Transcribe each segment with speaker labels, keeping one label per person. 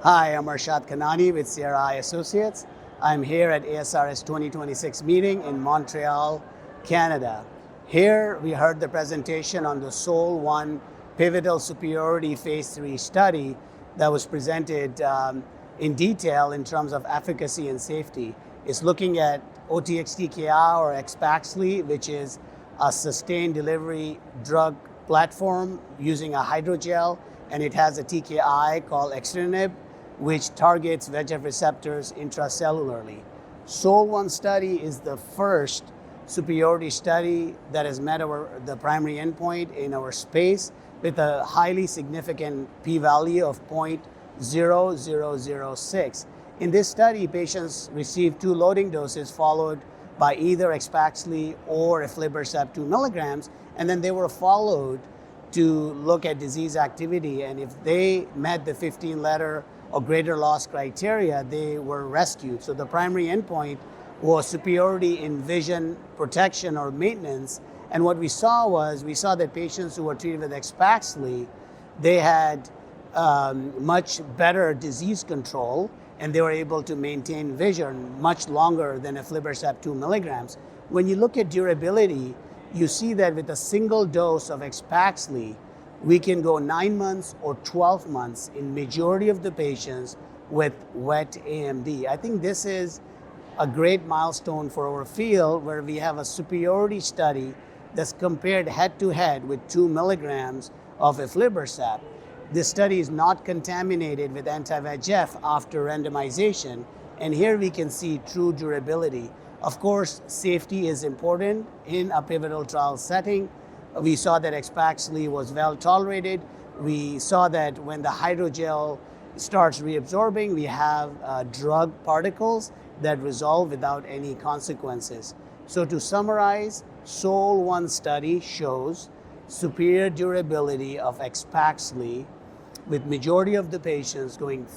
Speaker 1: Hi, I'm Arshad Khanani with Sierra Eye Associates. I'm here at ASRS 2026 meeting in Montreal, Canada. Here we heard the presentation on the SOL-1 pivotal superiority phase 3 study that was presented in detail in terms of efficacy and safety. It's looking at OTX-TKI or Axpaxli, which is a sustained delivery drug platform using a hydrogel, and it has a TKI called Axitinib, which targets VEGF receptors intracellularly. SOL-1 study is the first superiority study that has met the primary endpoint in our space with a highly significant p-value of 0.0006. In this study, patients received 2 loading doses followed by either Axpaxli or aflibercept 2 milligrams, and then they were followed to look at disease activity, and if they met the 15-letter or greater loss criteria, they were rescued. So the primary endpoint was superiority in vision protection or maintenance. And what we saw that patients who were treated with Axpaxli, they had much better disease control, and they were able to maintain vision much longer than aflibercept 2 milligrams. When you look at durability, you see that with a single dose of Axpaxli, we can go 9 months or 12 months in majority of the patients with wet AMD. I think this is a great milestone for our field where we have a superiority study that's compared head-to-head with 2 milligrams of aflibercept. This study is not contaminated with anti-VEGF after randomization, and here we can see true durability. Of course, safety is important in a pivotal trial setting. We saw that Axpaxli was well tolerated. We saw that when the hydrogel starts reabsorbing, we have drug particles that resolve without any consequences. So to summarize, SOL-1 study shows superior durability of Axpaxli with majority of the patients going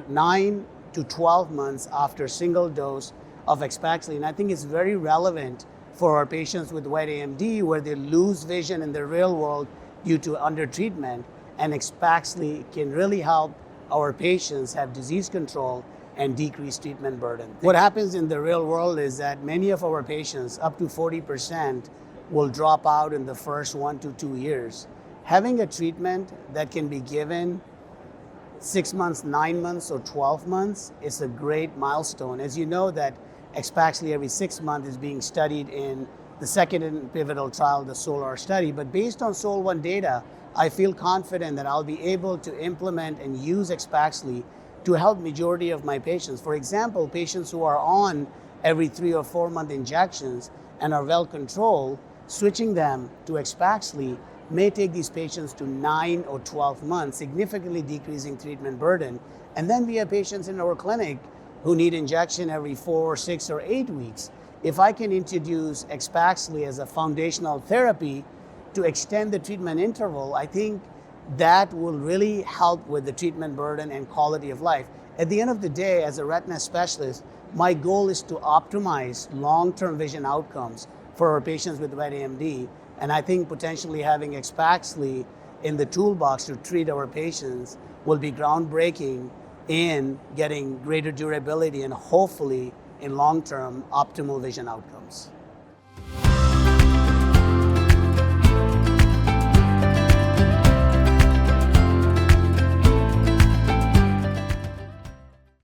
Speaker 1: 9 to 12 months after single dose of Axpaxli. And I think it's very relevant for our patients with wet AMD where they lose vision in the real world due to undertreatment, and Axpaxli can really help our patients have disease control and decrease treatment burden. What happens in the real world is that many of our patients, up to 40%, will drop out in the first 1 to 2 years. Having a treatment that can be given 6 months, 9 months, or 12 months is a great milestone. As you know that Axpaxli every 6 months is being studied in the second pivotal trial, the SOLAR study. But based on SOL-1 data, I feel confident that I'll be able to implement and use Axpaxli to help majority of my patients. For example, patients who are on every 3 or 4 month injections and are well controlled, switching them to Axpaxli may take these patients to 9 or 12 months, significantly decreasing treatment burden. And then we have patients in our clinic who need injection every 4, 6, or 8 weeks. If I can introduce Axpaxli as a foundational therapy to extend the treatment interval, I think that will really help with the treatment burden and quality of life. At the end of the day, as a retina specialist, my goal is to optimize long-term vision outcomes for our patients with wet AMD. And I think potentially having Axpaxli in the toolbox to treat our patients will be groundbreaking in getting greater durability and hopefully in long-term optimal vision outcomes.